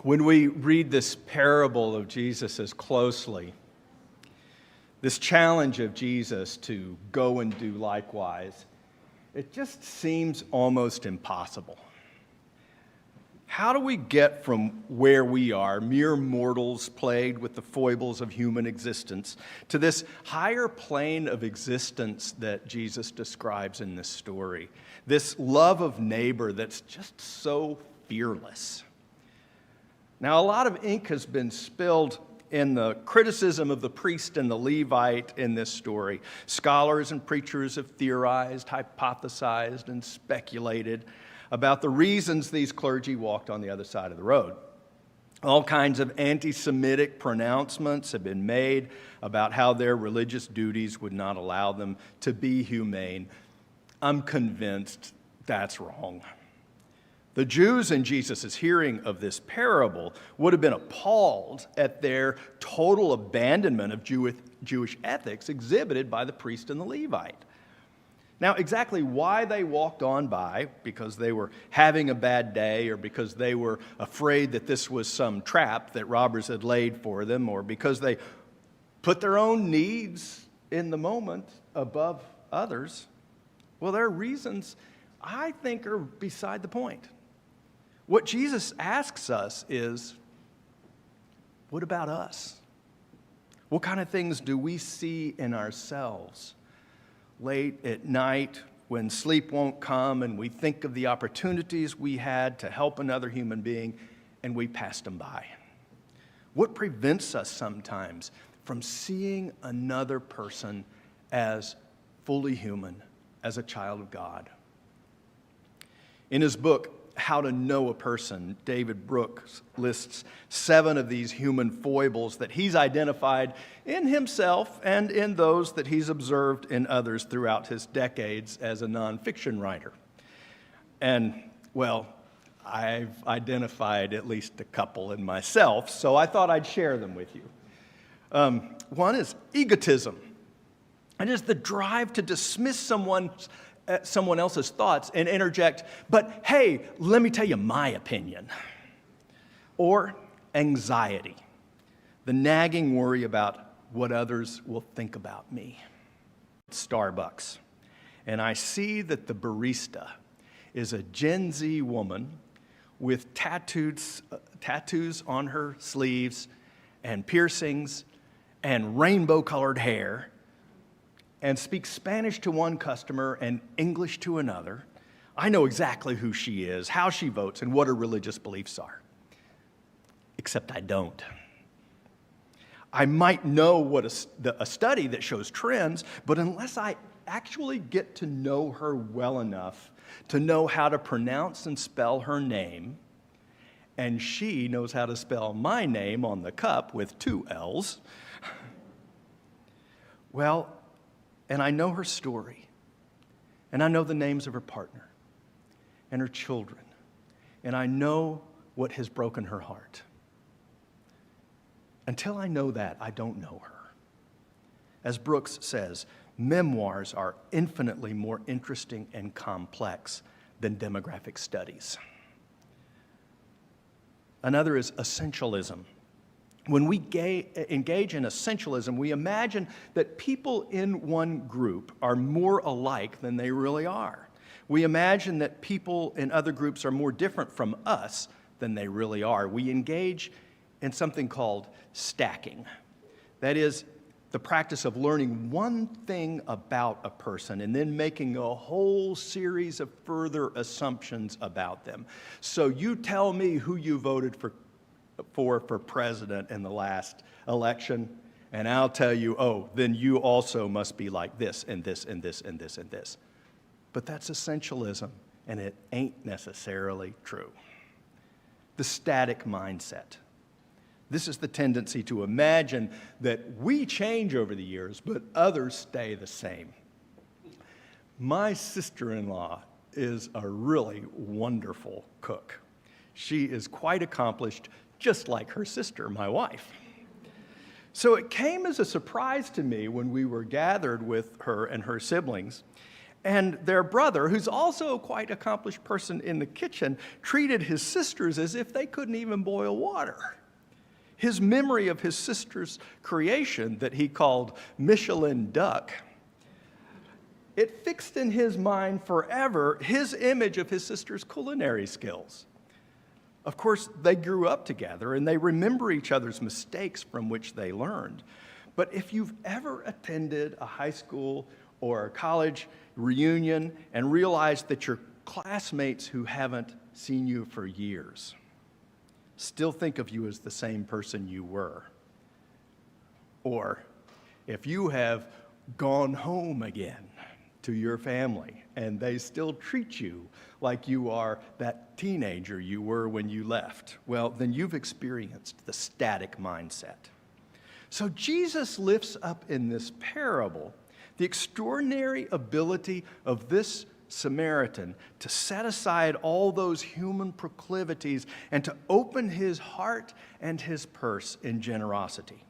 When we read this parable of Jesus as closely, this challenge of Jesus to go and do likewise, it just seems almost impossible. How do we get from where we are, mere mortals plagued with the foibles of human existence, to this higher plane of existence that Jesus describes in this story? This love of neighbor that's just so fearless. Now, a lot of ink has been spilled in the criticism of the priest and the Levite in this story. Scholars and preachers have theorized, hypothesized, and speculated about the reasons these clergy walked on the other side of the road. All kinds of anti-Semitic pronouncements have been made about how their religious duties would not allow them to be humane. I'm convinced that's wrong. The Jews in Jesus' hearing of this parable would have been appalled at their total abandonment of Jewish ethics exhibited by the priest and the Levite. Now, exactly why they walked on by, because they were having a bad day, or because they were afraid that this was some trap that robbers had laid for them, or because they put their own needs in the moment above others, well, their reasons, I think, are beside the point. What Jesus asks us is, what about us? What kind of things do we see in ourselves late at night when sleep won't come and we think of the opportunities we had to help another human being and we passed them by? What prevents us sometimes from seeing another person as fully human, as a child of God? In his book, How to Know a Person, David Brooks lists 7 of these human foibles that he's identified in himself and in those that he's observed in others throughout his decades as a nonfiction writer. And, well, I've identified at least a couple in myself, so I thought I'd share them with you. One is egotism. And it's the drive to dismiss someone else's thoughts and interject, but hey, let me tell you my opinion. Or anxiety, the nagging worry about what others will think about me. Starbucks, and I see that the barista is a Gen Z woman with tattoos on her sleeves and piercings and rainbow-colored hair, and speaks Spanish to one customer and English to another. I know exactly who she is, how she votes, and what her religious beliefs are. Except I don't. I might know what a study that shows trends, but unless I actually get to know her well enough to know how to pronounce and spell her name, and she knows how to spell my name on the cup with 2 L's, well, and I know her story, and I know the names of her partner and her children, and I know what has broken her heart. Until I know that, I don't know her. As Brooks says, memoirs are infinitely more interesting and complex than demographic studies. Another is essentialism. When we engage in essentialism, we imagine that people in one group are more alike than they really are. We imagine that people in other groups are more different from us than they really are. We engage in something called stacking. That is the practice of learning one thing about a person and then making a whole series of further assumptions about them. So you tell me who you voted for president in the last election, and I'll tell you, oh, then you also must be like this and this and this and this and this. But that's essentialism, and it ain't necessarily true. The static mindset. This is the tendency to imagine that we change over the years, but others stay the same. My sister-in-law is a really wonderful cook. She is quite accomplished, just like her sister, my wife. So it came as a surprise to me when we were gathered with her and her siblings, And their brother, who's also a quite accomplished person in the kitchen, treated his sisters as if they couldn't even boil water. His memory of his sister's creation that he called Michelin duck, it fixed in his mind forever his image of his sister's culinary skills. Of course, they grew up together and they remember each other's mistakes from which they learned. But if you've ever attended a high school or a college reunion and realized that your classmates who haven't seen you for years still think of you as the same person you were, or if you have gone home again to your family and they still treat you like you are that teenager you were when you left, well, then you've experienced the static mindset. So Jesus lifts up in this parable the extraordinary ability of this Samaritan to set aside all those human proclivities and to open his heart and his purse in generosity.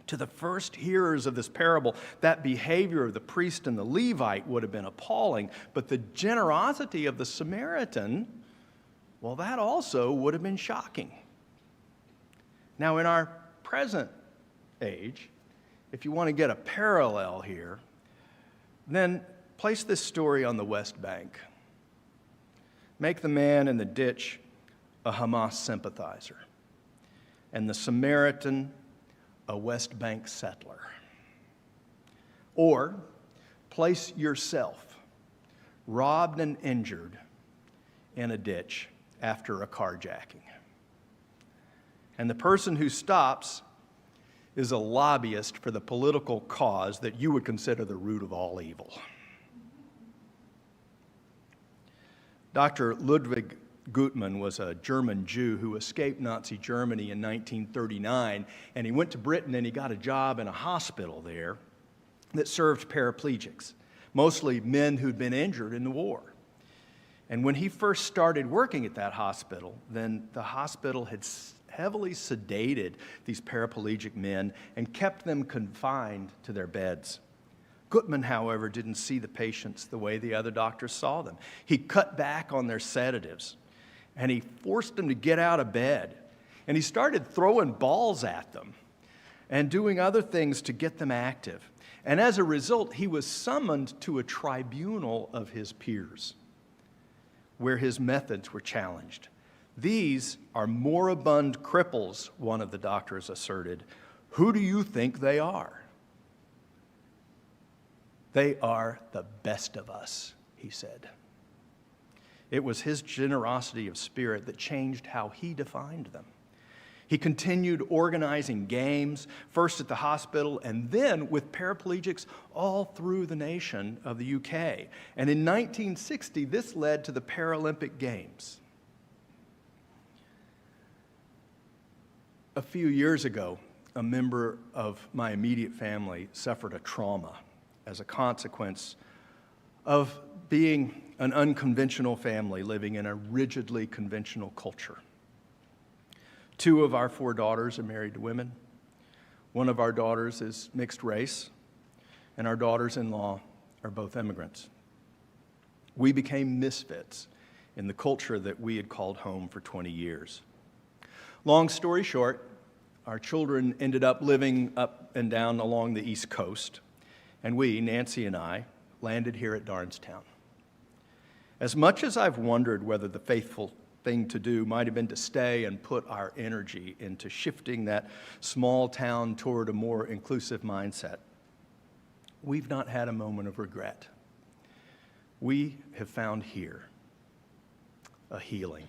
To the first hearers of this parable, that behavior of the priest and the Levite would have been appalling, but the generosity of the Samaritan, well, that also would have been shocking. Now, in our present age, if you want to get a parallel here, then place this story on the West Bank. Make the man in the ditch a Hamas sympathizer, and the Samaritan a West Bank settler. Or place yourself, robbed and injured, in a ditch after a carjacking. And the person who stops is a lobbyist for the political cause that you would consider the root of all evil. Dr. Ludwig Gutmann was a German Jew who escaped Nazi Germany in 1939, and he went to Britain and he got a job in a hospital there that served paraplegics, mostly men who'd been injured in the war. And when he first started working at that hospital, then the hospital had heavily sedated these paraplegic men and kept them confined to their beds. Gutmann, however, didn't see the patients the way the other doctors saw them. He cut back on their sedatives, and he forced them to get out of bed. And he started throwing balls at them and doing other things to get them active. And as a result, he was summoned to a tribunal of his peers, where his methods were challenged. These are moribund cripples, one of the doctors asserted. Who do you think they are? They are the best of us, he said. It was his generosity of spirit that changed how he defined them. He continued organizing games, first at the hospital and then with paraplegics all through the nation of the UK. And in 1960, this led to the Paralympic Games. A few years ago, a member of my immediate family suffered a trauma as a consequence of being an unconventional family living in a rigidly conventional culture. 2 of our 4 daughters are married to women. 1 of our daughters is mixed race, and our daughters-in-law are both immigrants. We became misfits in the culture that we had called home for 20 years. Long story short, our children ended up living up and down along the East Coast, and we, Nancy and I, landed here at Darnestown. As much as I've wondered whether the faithful thing to do might have been to stay and put our energy into shifting that small town toward a more inclusive mindset, we've not had a moment of regret. We have found here a healing.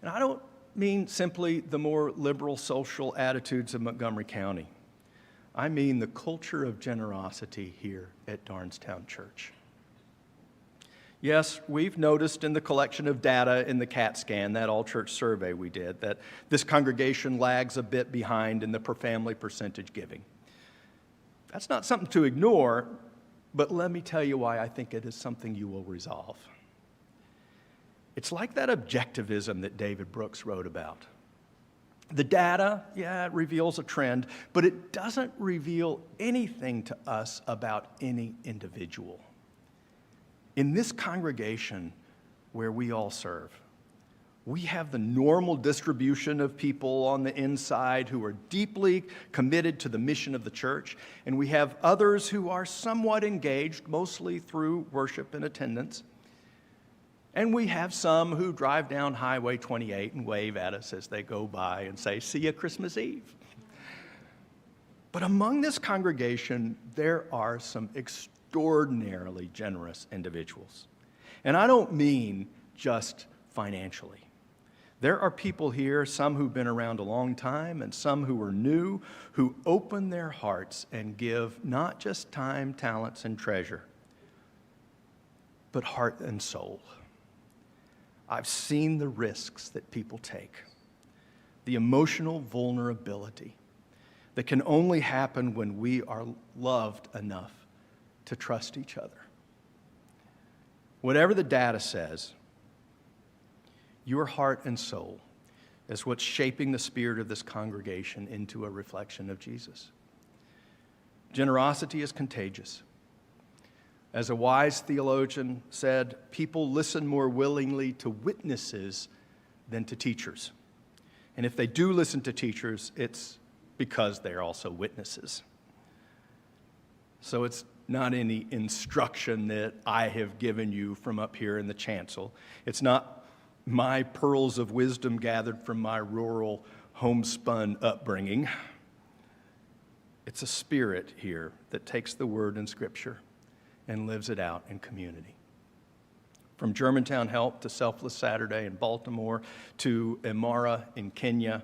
And I don't mean simply the more liberal social attitudes of Montgomery County. I mean the culture of generosity here at Darnestown Church. Yes, we've noticed in the collection of data in the CAT scan, that all-church survey we did, that this congregation lags a bit behind in the per-family percentage giving. That's not something to ignore, but let me tell you why I think it is something you will resolve. It's like that objectivism that David Brooks wrote about. The data, yeah, it reveals a trend, but it doesn't reveal anything to us about any individual. In this congregation where we all serve, we have the normal distribution of people on the inside who are deeply committed to the mission of the church, and we have others who are somewhat engaged, mostly through worship and attendance. And we have some who drive down Highway 28 and wave at us as they go by and say, "See you Christmas Eve." But among this congregation, there are some extraordinarily generous individuals. And I don't mean just financially. There are people here, some who've been around a long time and some who are new, who open their hearts and give not just time, talents, and treasure, but heart and soul. I've seen the risks that people take, the emotional vulnerability that can only happen when we are loved enough to trust each other. Whatever the data says, your heart and soul is what's shaping the spirit of this congregation into a reflection of Jesus. Generosity is contagious. As a wise theologian said, people listen more willingly to witnesses than to teachers. And if they do listen to teachers, it's because they're also witnesses. So it's not any instruction that I have given you from up here in the chancel. It's not my pearls of wisdom gathered from my rural homespun upbringing. It's a spirit here that takes the word in Scripture and lives it out in community. From Germantown Help to Selfless Saturday in Baltimore to Imara in Kenya,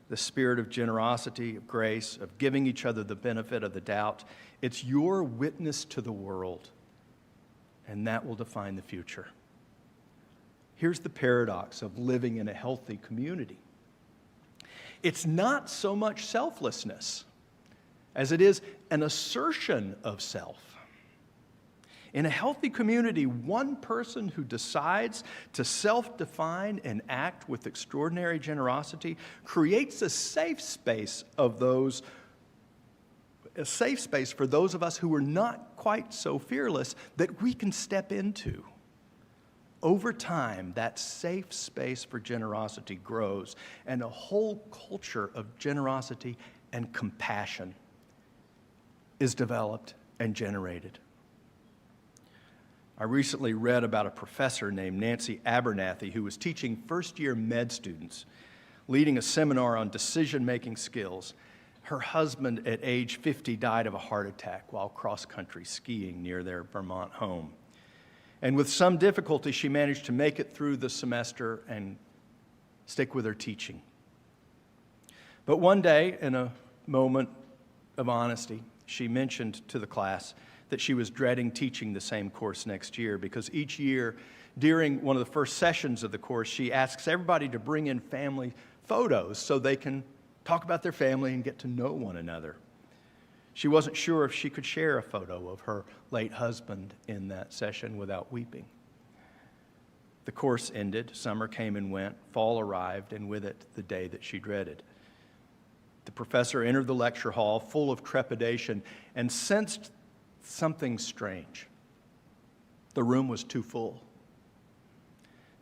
the spirit of generosity, of grace, of giving each other the benefit of the doubt, it's your witness to the world, and that will define the future. Here's the paradox of living in a healthy community. It's not so much selflessness as it is an assertion of self. In a healthy community, one person who decides to self-define and act with extraordinary generosity creates a safe space for those of us who are not quite so fearless that we can step into. Over time, that safe space for generosity grows, and a whole culture of generosity and compassion is developed and generated. I recently read about a professor named Nancy Abernathy who was teaching first-year med students, leading a seminar on decision-making skills. Her husband, at age 50, died of a heart attack while cross-country skiing near their Vermont home. And with some difficulty, she managed to make it through the semester and stick with her teaching. But one day, in a moment of honesty, she mentioned to the class that she was dreading teaching the same course next year because each year, during one of the first sessions of the course, she asks everybody to bring in family photos so they can talk about their family and get to know one another. She wasn't sure if she could share a photo of her late husband in that session without weeping. The course ended, summer came and went, fall arrived, and with it, the day that she dreaded. The professor entered the lecture hall full of trepidation and sensed something strange. The room was too full.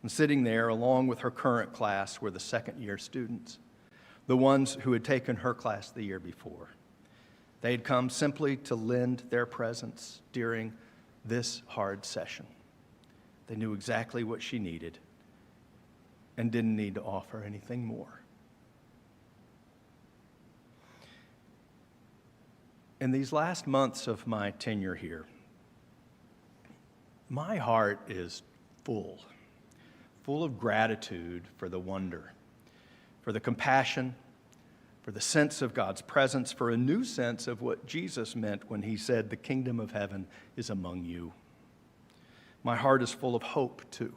And sitting there, along with her current class, were the second-year students, the ones who had taken her class the year before. They had come simply to lend their presence during this hard session. They knew exactly what she needed and didn't need to offer anything more. In these last months of my tenure here, my heart is full of gratitude for the wonder, for the compassion, for the sense of God's presence, for a new sense of what Jesus meant when he said, "The kingdom of heaven is among you." My heart is full of hope, too.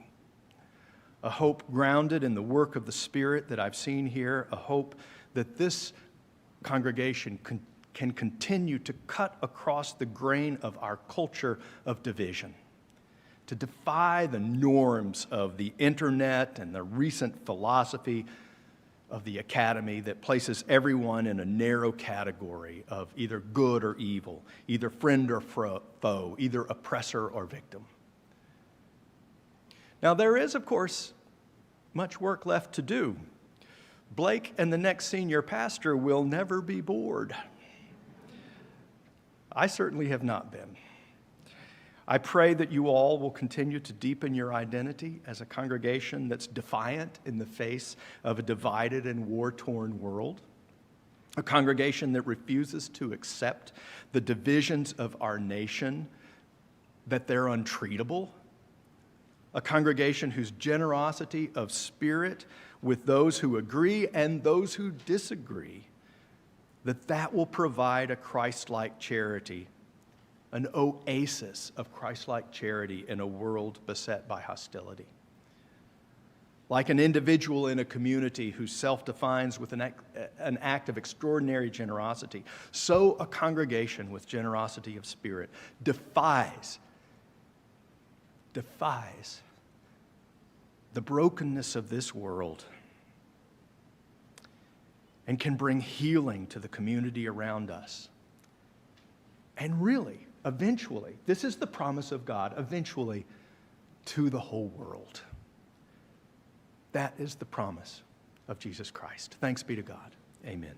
A hope grounded in the work of the Spirit that I've seen here, a hope that this congregation can continue to cut across the grain of our culture of division, to defy the norms of the internet and the recent philosophy of the academy that places everyone in a narrow category of either good or evil, either friend or foe, either oppressor or victim. Now, there is, of course, much work left to do. Blake and the next senior pastor will never be bored. I certainly have not been. I pray that you all will continue to deepen your identity as a congregation that's defiant in the face of a divided and war-torn world, a congregation that refuses to accept the divisions of our nation, that they're untreatable, a congregation whose generosity of spirit with those who agree and those who disagree, that will provide a Christ-like charity, an oasis of Christ-like charity in a world beset by hostility. Like an individual in a community who self-defines with an act of extraordinary generosity, so a congregation with generosity of spirit defies the brokenness of this world and can bring healing to the community around us. And really, eventually, this is the promise of God, eventually to the whole world. That is the promise of Jesus Christ. Thanks be to God. Amen.